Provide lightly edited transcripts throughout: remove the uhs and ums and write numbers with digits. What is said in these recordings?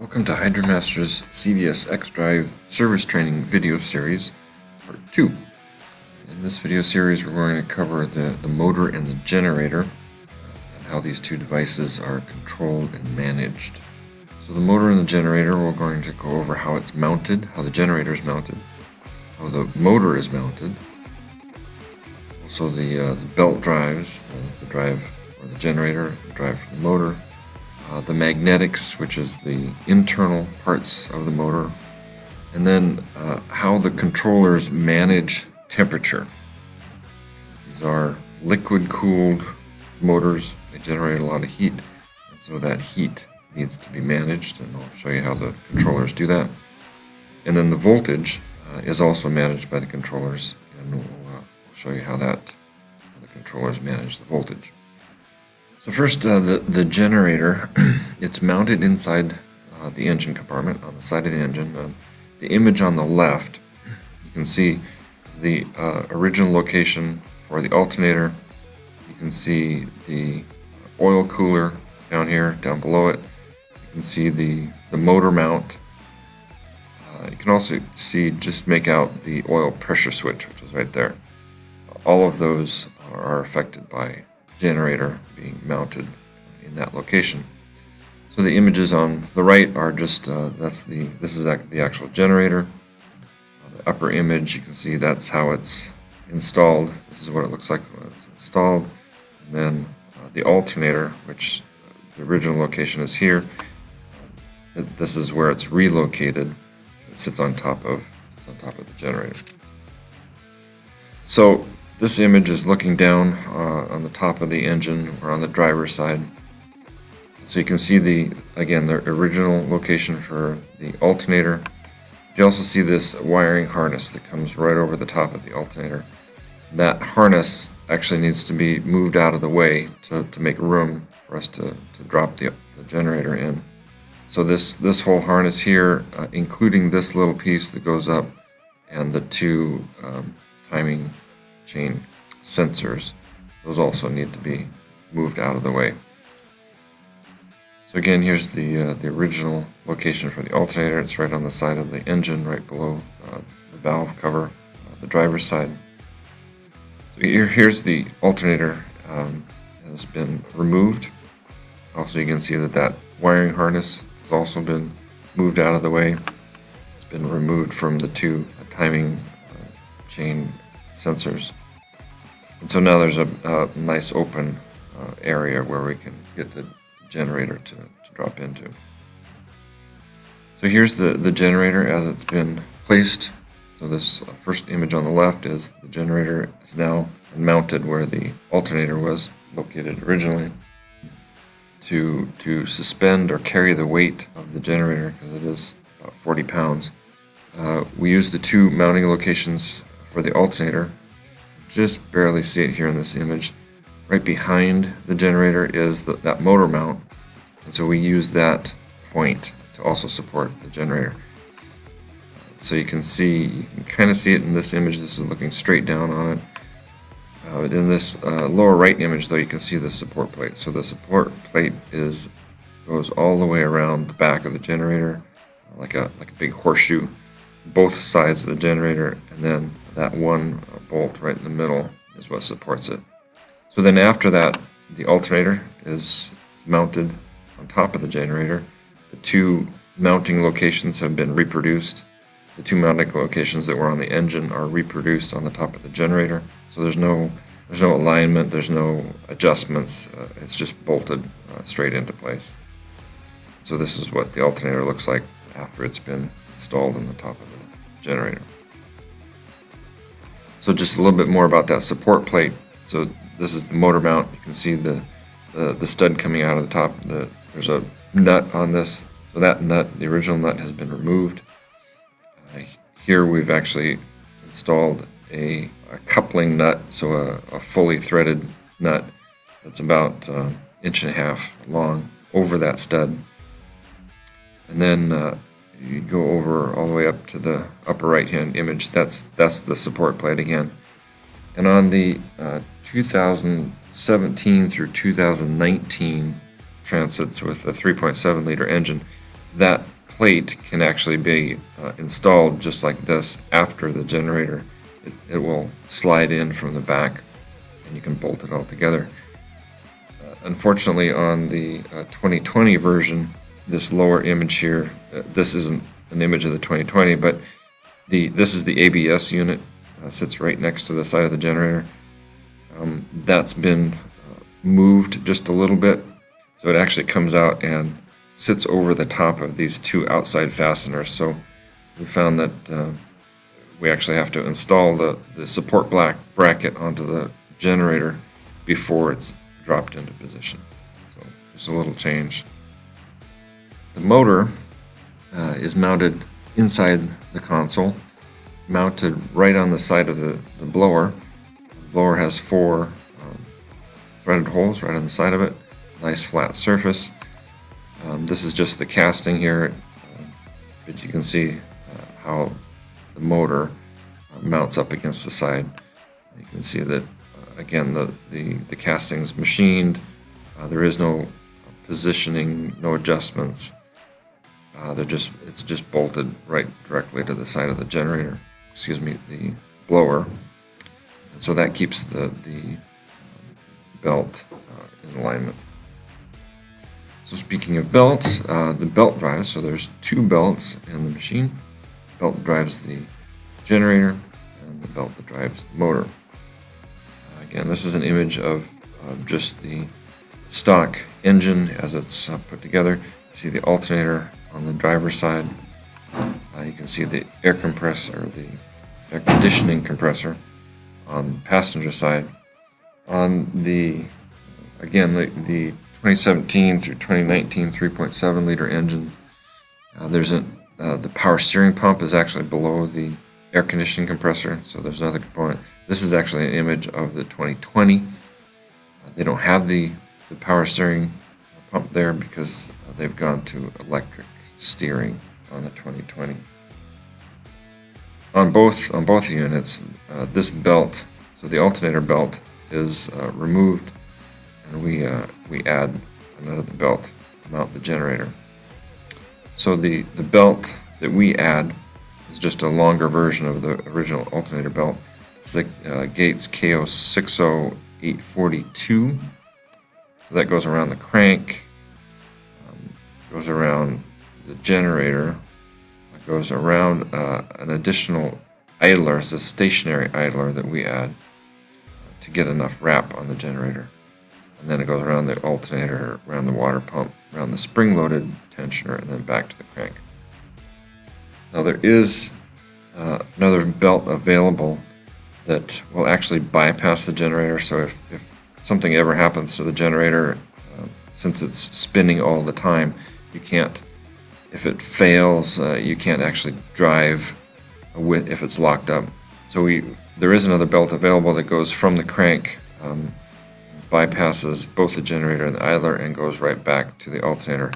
Welcome to HydroMaster's CDS xDrive service training video series, part 2. In this video series, we're going to cover the motor and the generator and how these two devices are controlled and managed. So the motor and the generator, we're going to go over how it's mounted, how the generator is mounted, how the motor is mounted, also the belt drives, the drive for the generator, the drive for the motor, the magnetics, which is the internal parts of the motor, and then how the controllers manage temperature. These are liquid-cooled motors. They generate a lot of heat, and so that heat needs to be managed, and I'll show you how the controllers do that. And then the voltage is also managed by the controllers, and we'll show you how the controllers manage the voltage. So first, the generator, it's mounted inside the engine compartment, on the side of the engine. The image on the left, you can see the original location for the alternator. You can see the oil cooler down here, down below it. You can see the motor mount. You can also see, just make out the oil pressure switch, which is right there. All of those are affected by generator being mounted in that location. So the images on the right are just this is the actual generator. The upper image, you can see that's how it's installed. This is what it looks like when it's installed. And then the alternator, which the original location is here. This is where it's relocated. It sits on top of the generator. So this image is looking down on the top of the engine, or on the driver's side. So you can see the original location for the alternator. You also see this wiring harness that comes right over the top of the alternator. That harness actually needs to be moved out of the way to make room for us to drop the generator in. So this whole harness here, including this little piece that goes up, and the two timing chain sensors, those also need to be moved out of the way. So again, here's the original location for the alternator. It's right on the side of the engine, right below the valve cover, the driver's side. So here's the alternator has been removed. Also, you can see that wiring harness has also been moved out of the way. It's been removed from the two timing chain sensors. And so now there's a nice open area where we can get the generator to drop into. So here's the generator as it's been placed. So this first image on the left is the generator is now mounted where the alternator was located originally. To suspend or carry the weight of the generator, because it is about 40 pounds, we use the two mounting locations for the alternator. Just barely see it here in this image. Right behind the generator is that motor mount, and so we use that point to also support the generator. So you can kind of see it in this image. This is looking straight down on it. But in this lower right image, though, you can see the support plate. So the support plate goes all the way around the back of the generator, like a big horseshoe, both sides of the generator, and then that one bolt right in the middle is what supports it. So then after that, the alternator is mounted on top of the generator. The two mounting locations have been reproduced. The two mounting locations that were on the engine are reproduced on the top of the generator. So there's no alignment, there's no adjustments. It's just bolted straight into place. So this is what the alternator looks like after it's been installed in the top of the generator. So just a little bit more about that support plate. So this is the motor mount. You can see the stud coming out of the top. There's a nut on this. So that nut, the original nut, has been removed. Here we've actually installed a coupling nut, so a fully threaded nut that's about 1.5 inches long over that stud. And then you go over all the way up to the upper right hand image. That's the support plate again. And on the 2017 through 2019 transits with a 3.7 liter engine, that plate can actually be installed just like this after the generator. It will slide in from the back and you can bolt it all together. Unfortunately, on the 2020 version, this lower image here, this isn't an image of the 2020, but this is the ABS unit, sits right next to the side of the generator. That's been moved just a little bit, so it actually comes out and sits over the top of these two outside fasteners. So we found that we actually have to install the support bracket onto the generator before it's dropped into position. So just a little change. The motor is mounted inside the console, mounted right on the side of the blower. The blower has 4 threaded holes right on the side of it. Nice flat surface. This is just the casting here, but you can see how the motor mounts up against the side. You can see that again the casting's machined. There is no positioning, no adjustments. It's just bolted right directly to the side of the generator. Excuse me, the blower, and so that keeps the belt in alignment. So speaking of belts, the belt drives. So there's 2 belts in the machine. The belt drives the generator, and the belt that drives the motor. Again, this is an image of just the stock engine as it's put together. You see the alternator on the driver's side. You can see the air compressor, the air conditioning compressor on the passenger side. On the 2017 through 2019 3.7 liter engine, the power steering pump is actually below the air conditioning compressor, so there's another component. This is actually an image of the 2020. They don't have the power steering pump there because they've gone to electric steering on the 2020. On both units, this belt, so the alternator belt, is removed, and we add another belt to mount the generator. So the belt that we add is just a longer version of the original alternator belt. It's the Gates KO60842. So that goes around the crank, goes around the generator, goes around an additional idler. It's a stationary idler that we add to get enough wrap on the generator. And then it goes around the alternator, around the water pump, around the spring-loaded tensioner, and then back to the crank. Now there is another belt available that will actually bypass the generator. So if something ever happens to the generator, since it's spinning all the time, you can't, if it fails, you can't actually drive if it's locked up. So there is another belt available that goes from the crank, bypasses both the generator and the idler, and goes right back to the alternator.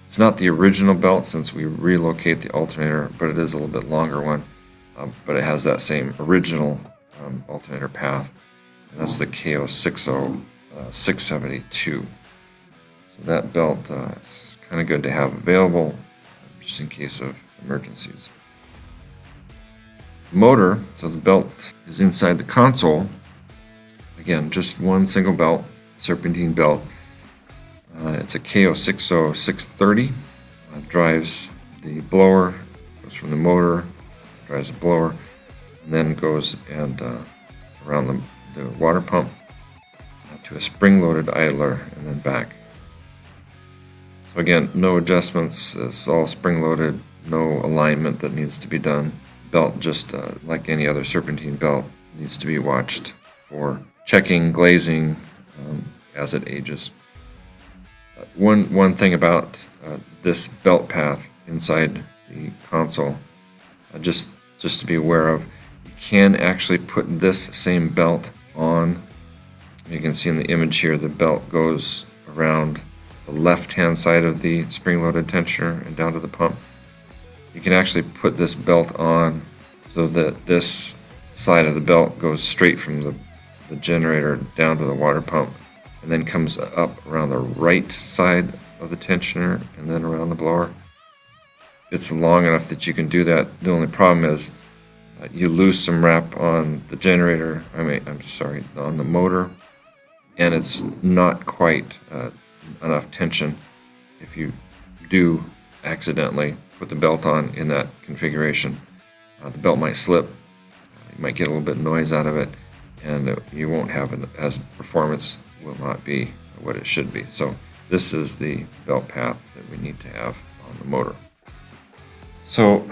It's not the original belt since we relocate the alternator, but it is a little bit longer one. But it has that same original alternator path, and that's the KO60672. So that belt is kind of good to have available just in case of emergencies. Motor, so the belt is inside the console. Again, just one single belt, serpentine belt. It's a KO60630. Drives the blower, goes from the motor, drives the blower, and then goes and around the water pump to a spring-loaded idler and then back. So again, no adjustments. It's all spring-loaded, no alignment that needs to be done. Belt, just like any other serpentine belt, needs to be watched for checking, glazing as it ages. One thing about this belt path inside the console, just to be aware of, you can actually put this same belt on. You can see in the image here, the belt goes around the left-hand side of the spring-loaded tensioner and down to the pump. You can actually put this belt on so that this side of the belt goes straight from the generator down to the water pump, and then comes up around the right side of the tensioner and then around the blower. it's long enough that you can do that. The only problem is you lose some rep on the generator, on the motor, and it's not quite enough tension if you do accidentally put the belt on in that configuration. The belt might slip, you might get a little bit of noise out of it, and you won't have it as performance will not be what it should be. So this is the belt path that we need to have on the motor. So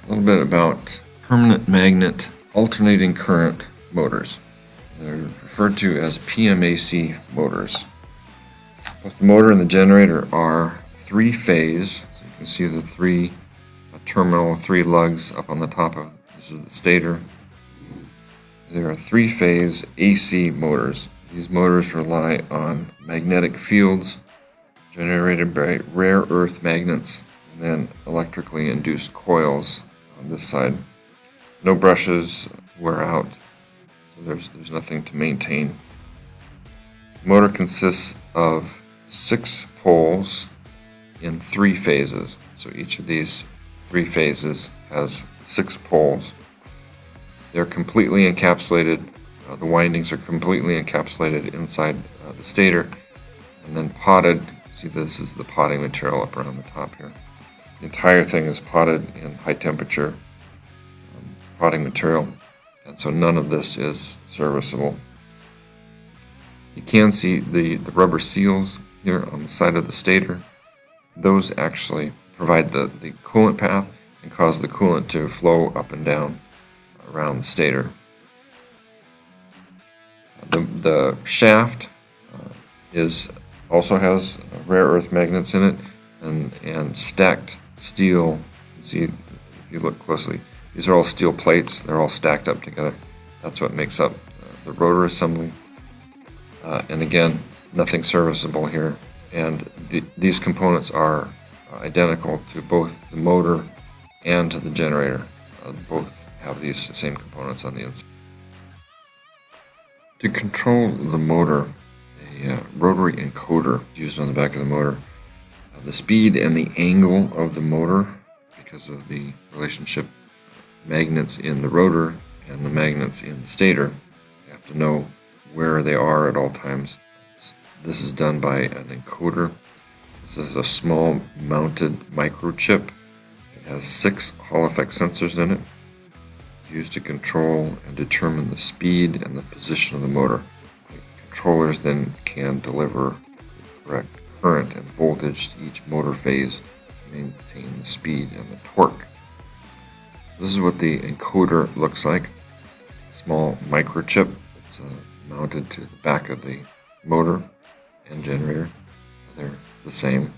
a little bit about permanent magnet alternating current motors. They're referred to as PMAC motors. Both the motor and the generator are three-phase. So you can see the three lugs up on the top of this is the stator. There are three-phase AC motors. These motors rely on magnetic fields generated by rare earth magnets and then electrically induced coils on this side. No brushes to wear out, so there's nothing to maintain. The motor consists of 6 poles in 3 phases. So each of these 3 phases has 6 poles. They're completely encapsulated. The windings are completely encapsulated inside the stator and then potted. See, this is the potting material up around the top here. The entire thing is potted in high temperature potting material, and so none of this is serviceable. You can see the rubber seals here on the side of the stator. Those actually provide the coolant path and cause the coolant to flow up and down around the stator. The shaft also has rare earth magnets in it and stacked steel. You can see if you look closely. These are all steel plates. They're all stacked up together. That's what makes up the rotor assembly. And again, nothing serviceable here. And these components are identical to both the motor and to the generator. Both have these same components on the inside. To control the motor, a rotary encoder is used on the back of the motor. The speed and the angle of the motor, because of the relationship magnets in the rotor and the magnets in the stator, you have to know where they are at all times. This is done by an encoder. This is a small mounted microchip. It has 6 Hall effect sensors in it. It's used to control and determine the speed and the position of the motor. The controllers then can deliver the correct current and voltage to each motor phase to maintain the speed and the torque. This is what the encoder looks like. A small microchip. It's mounted to the back of the motor and generator. They're the same.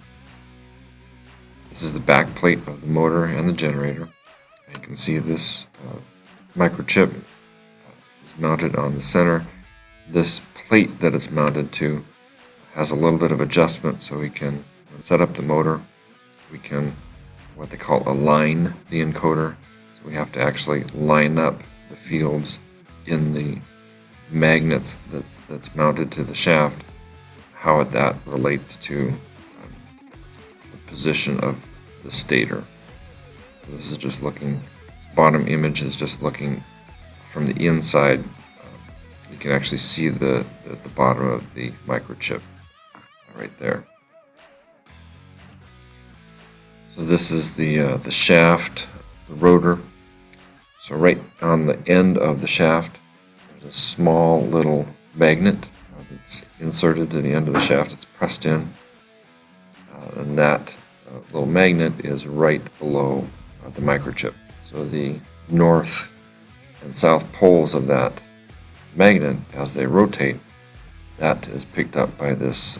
This is the back plate of the motor and the generator. And you can see this microchip is mounted on the center. This plate that it's mounted to has a little bit of adjustment, so we can set up the motor. We can what they call align the encoder. So we have to actually line up the fields in the magnets that's mounted to the shaft, how that relates to the position of the stator. So this is just looking, this bottom image is just looking from the inside. You can actually see the bottom of the microchip right there. So this is the shaft, the rotor. So right on the end of the shaft, there's a small little magnet that's inserted to the end of the shaft. It's pressed in, and that little magnet is right below the microchip. So the north and south poles of that magnet, as they rotate, that is picked up by this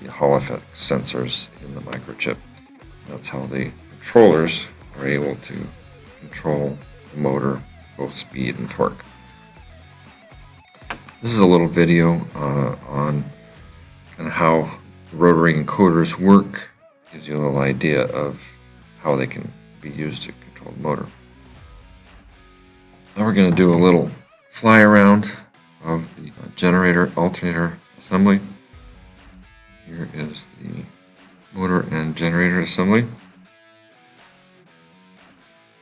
the Hall effect sensors in the microchip. That's how the controllers are able to control the motor, both speed and torque. This is a little video on kind of how rotary encoders work. Gives you a little idea of how they can be used to control the motor. Now we're going to do a little fly around of the generator alternator assembly. Here is the motor and generator assembly.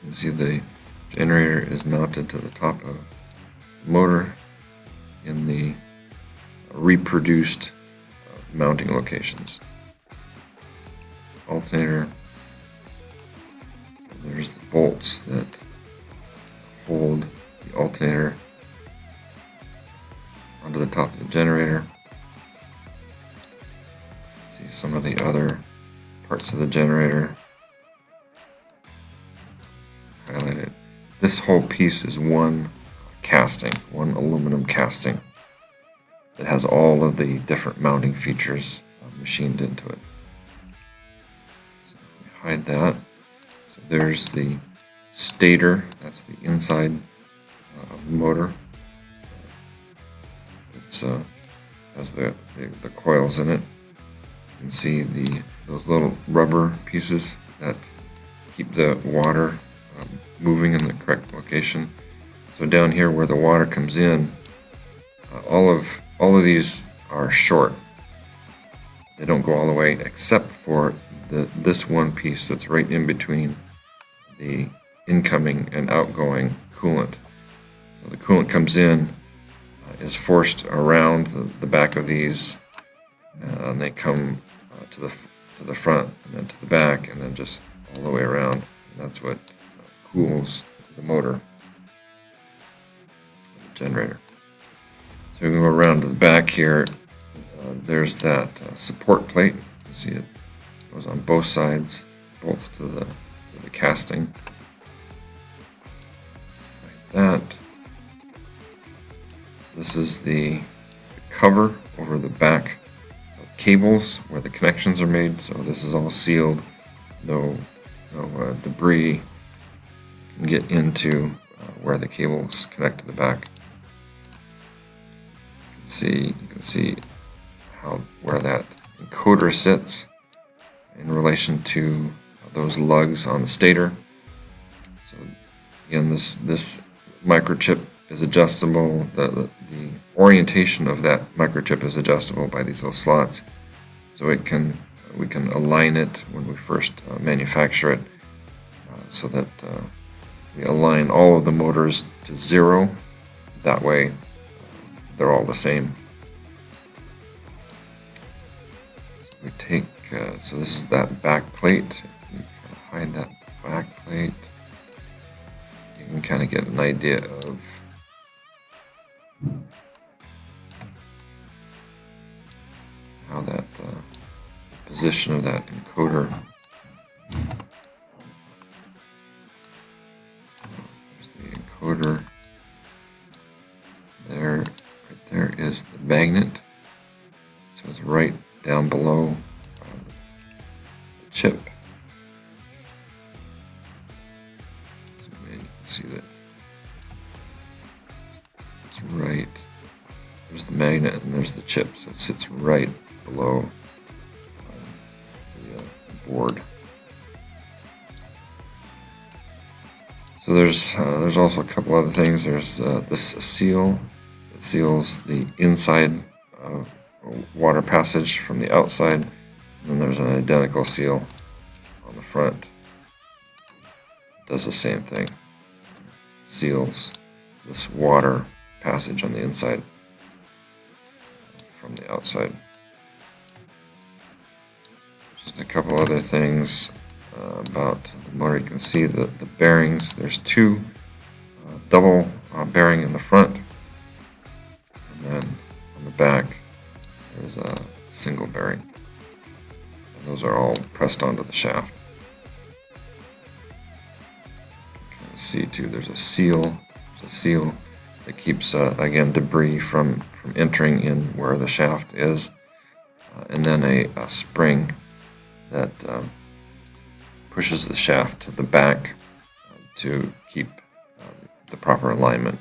You can see the generator is mounted to the top of the motor in the reproduced mounting locations. Alternator. And there's the bolts that hold the alternator onto the top of the generator. See some of the other parts of the generator highlighted. This whole piece is one casting, one aluminum casting that has all of the different mounting features machined into it. So if we hide that, so there's the stator, that's the inside of the motor. It's has the coils in it. You can see those little rubber pieces that keep the water moving in the correct location. So down here where the water comes in, all of these are short. They don't go all the way except for this one piece that's right in between the incoming and outgoing coolant. So the coolant comes in, is forced around the back of these, and they come to the front and then to the back and then just all the way around. And that's what cools the motor, the generator. So we can go around to the back here. There's that support plate. You can see it goes on both sides, bolts to the casting. Like that. This is the cover over the back of cables where the connections are made. So this is all sealed. No debris can get into where the cables connect to the back. You can see where that encoder sits in relation to those lugs on the stator. So again, this microchip is adjustable. The orientation of that microchip is adjustable by these little slots. So we can align it when we first manufacture it, so that we align all of the motors to 0. That way they're all the same. So we take, so this is that back plate. You kind of hide that back plate. You can kind of get an idea of how that position of that encoder. There's the encoder. Right there is the magnet. So it's right down below the chip. So you can see that it's right. There's the magnet and there's the chip. So it sits right below the board. So there's also a couple other things. There's this seal that seals the inside water passage from the outside, and then there's an identical seal on the front. It does the same thing. Seals this water passage on the inside from the outside. Just a couple other things about the motor. You can see the bearings. There's two double bearing in the front, and then on the back there's a single bearing, and those are all pressed onto the shaft. You can see too there's a seal that keeps again debris from entering in where the shaft is, and then a spring that pushes the shaft to the back to keep the proper alignment.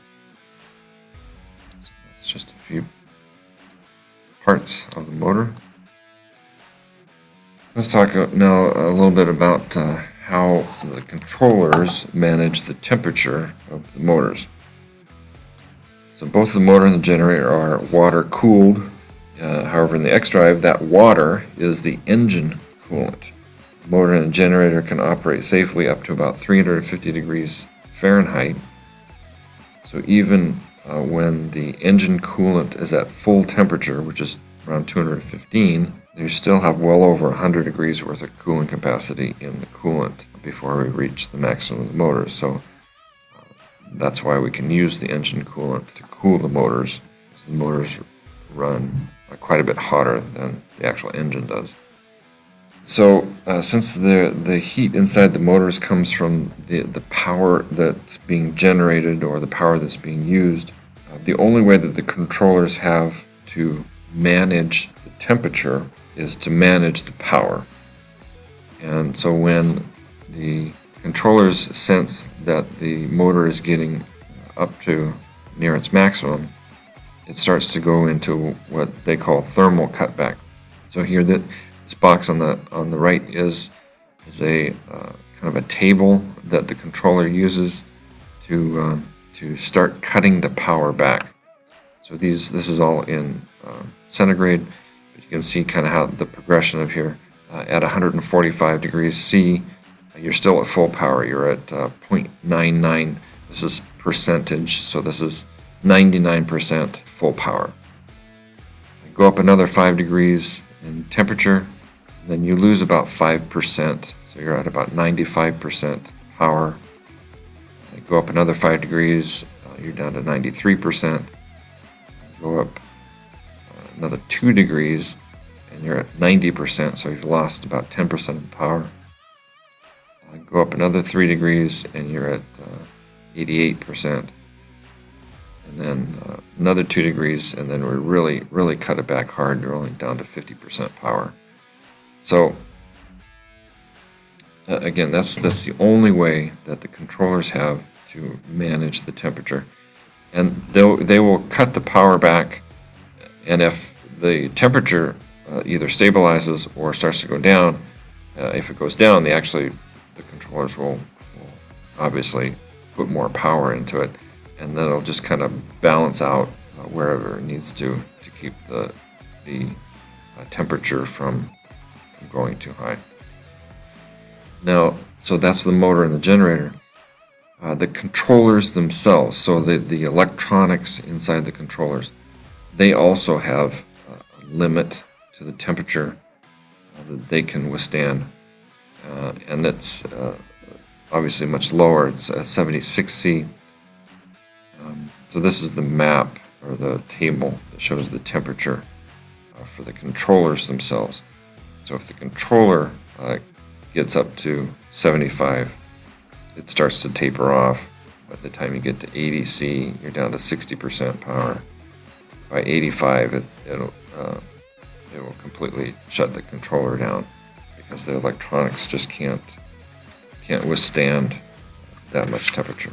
So that's just a few parts of the motor. Let's talk now a little bit about how the controllers manage the temperature of the motors. So both the motor and the generator are water cooled. However, in the xDrive, that water is the engine coolant. The motor and the generator can operate safely up to about 350 degrees Fahrenheit. So even when the engine coolant is at full temperature, which is around 215, you still have well over 100 degrees worth of cooling capacity in the coolant before we reach the maximum of the motors. So that's why we can use the engine coolant to cool the motors, because the motors run quite a bit hotter than the actual engine does. So since the heat inside the motors comes from the power that's being generated or the power that's being used, the only way that the controllers have to manage the temperature is to manage the power. And so when the controllers sense that the motor is getting up to near its maximum, it starts to go into what they call thermal cutback. So here, this box on the right is a kind of a table that the controller uses to start cutting the power back. So this is all in centigrade, but you can see kind of how the progression of here. At 145 degrees C, you're still at full power. You're at 0.99. This is percentage, so this is 99% full power. Go up another 5 degrees in temperature, then you lose about 5%. So you're at about 95% power. Go up another 5 degrees, you're down to 93%. Go up another 2 degrees, and you're at 90%, so you've lost about 10% of the power. Go up another 3 degrees, and you're at 88%. And then another 2 degrees, and then we really cut it back hard. You're only down to 50% power. So again, that's the only way that the controllers have to manage the temperature. And they will cut the power back, and if the temperature either stabilizes or starts to go down, if it goes down, the controllers will obviously put more power into it, and then it'll just kind of balance out wherever it needs to keep the temperature from going too high. Now, so that's the motor and the generator. The controllers themselves, so the electronics inside the controllers, they also have a limit to the temperature that they can withstand, and it's obviously much lower. It's 76 C. So this is the map or the table that shows the temperature for the controllers themselves. So if the controller gets up to 75, it starts to taper off. By the time you get to 80 C, you're down to 60% power. By 85, it will completely shut the controller down, because the electronics just can't withstand that much temperature.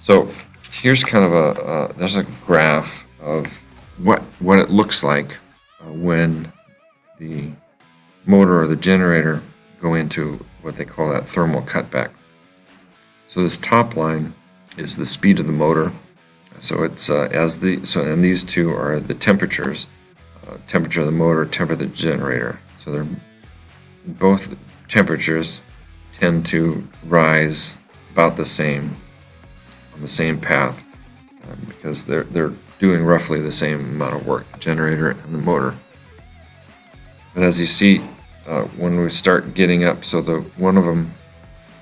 So here's kind of there's a graph of what it looks like when the motor or the generator go into what they call that thermal cutback. So this top line is the speed of the motor. So it's and these two are the temperatures, temperature of the motor, temperature of the generator. So they're both temperatures tend to rise about the same on the same path, because they're doing roughly the same amount of work, the generator and the motor. But as you see, when we start getting up, so one of them,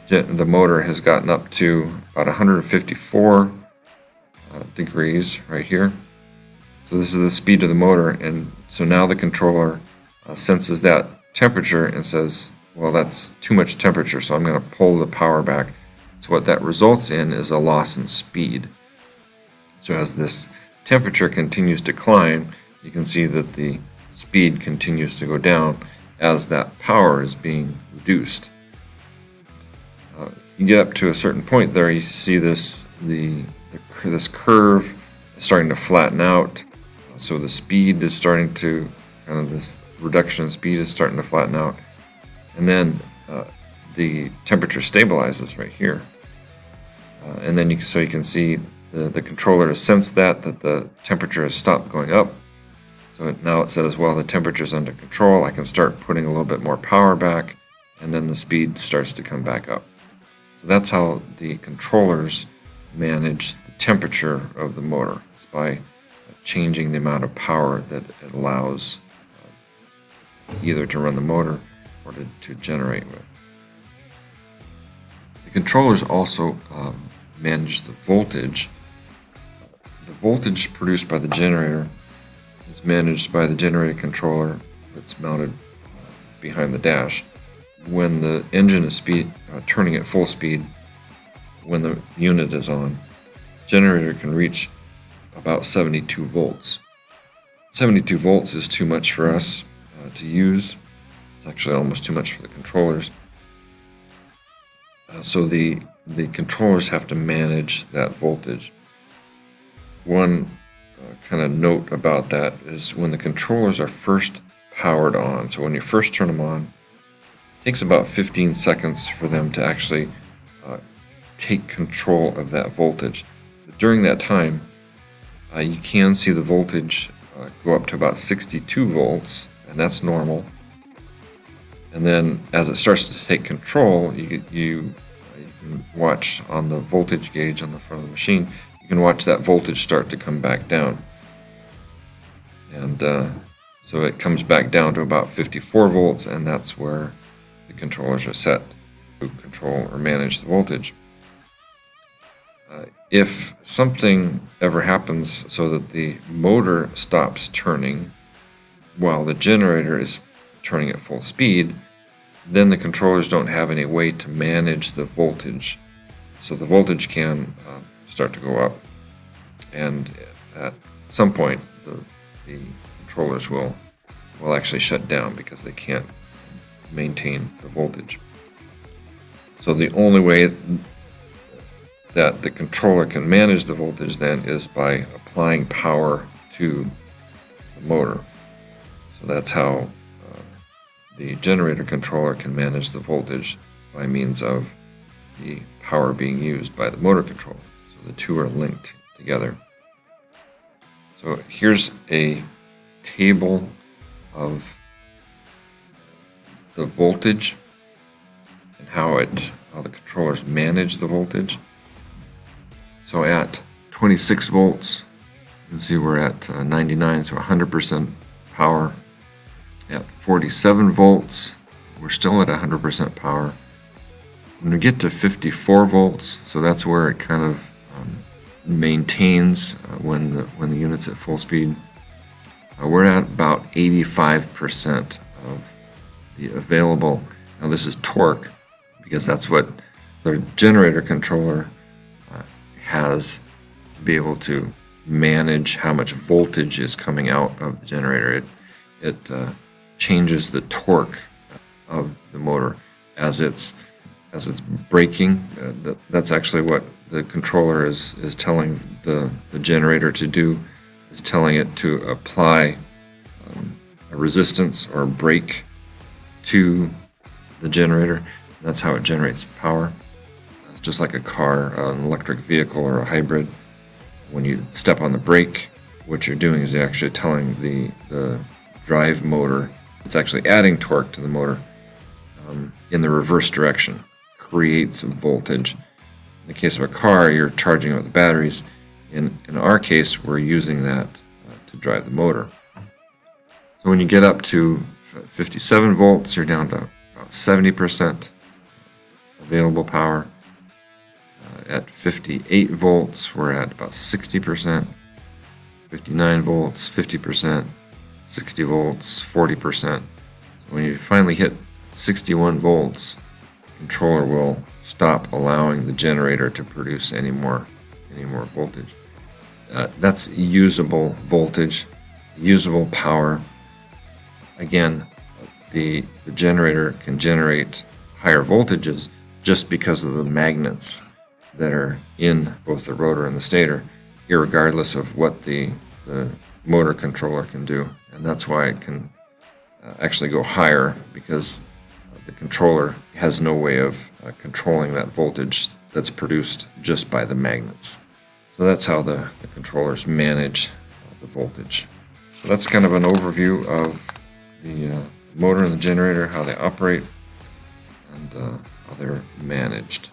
the motor has gotten up to about 154 degrees right here. So this is the speed of the motor, and so now the controller senses that temperature and says, well, that's too much temperature, so I'm going to pull the power back. So what that results in is a loss in speed. So as this temperature continues to climb, you can see that the speed continues to go down as that power is being reduced. You get up to a certain point there, you see this curve is starting to flatten out. So the speed is starting to, this reduction in speed is starting to flatten out. And then the temperature stabilizes right here. And then you can see the controller has sensed that the temperature has stopped going up. So now it says, well, the temperature's under control. I can start putting a little bit more power back, and then the speed starts to come back up. So that's how the controllers manage the temperature of the motor. It's by changing the amount of power that it allows either to run the motor or to generate with. The controllers also manage the voltage. The voltage produced by the generator is managed by the generator controller that's mounted behind the dash. When the engine is turning at full speed, when the unit is on, the generator can reach about 72 volts. 72 volts is too much for us to use. It's actually almost too much for the controllers. So the controllers have to manage that voltage. One kind of note about that is when the controllers are first powered on, so when you first turn them on, it takes about 15 seconds for them to actually take control of that voltage. But during that time, you can see the voltage go up to about 62 volts, and that's normal. And then as it starts to take control, you can watch on the voltage gauge on the front of the machine, you can watch that voltage start to come back down. And so it comes back down to about 54 volts, and that's where the controllers are set to control or manage the voltage. If something ever happens so that the motor stops turning while the generator is turning at full speed, then the controllers don't have any way to manage the voltage. So the voltage can start to go up, and at some point the controllers will actually shut down because they can't maintain the voltage. So the only way that the controller can manage the voltage then is by applying power to the motor. So that's how the generator controller can manage the voltage, by means of the power being used by the motor controller. So the two are linked together. So here's a table of the voltage and how the controllers manage the voltage. So at 26 volts, you can see we're at 99, so 100% power. At 47 volts, we're still at 100% power. When we get to 54 volts, so that's where it kind of maintains when the unit's at full speed, we're at about 85% of the available. Now this is torque, because that's what the generator controller has to be able to manage how much voltage is coming out of the generator. It changes the torque of the motor as it's braking. That's actually what the controller is telling the generator to do, is telling it to apply a resistance or a brake to the generator. That's how it generates power. It's just like a car, an electric vehicle, or a hybrid. When you step on the brake, what you're doing is you're actually telling the drive motor, it's actually adding torque to the motor in the reverse direction, creates voltage. In the case of a car, you're charging up the batteries. In our case, we're using that to drive the motor. So when you get up to 57 volts, you're down to about 70% available power. At 58 volts, we're at about 60%. 59 volts, 50%. 60 volts, 40%. So when you finally hit 61 volts, the controller will stop allowing the generator to produce any more voltage. That's usable voltage, usable power. Again, the generator can generate higher voltages just because of the magnets that are in both the rotor and the stator, irregardless of what the motor controller can do. And that's why it can actually go higher, because the controller has no way of controlling that voltage that's produced just by the magnets. So that's how the controllers manage the voltage. So that's kind of an overview of the motor and the generator, how they operate, and how they're managed.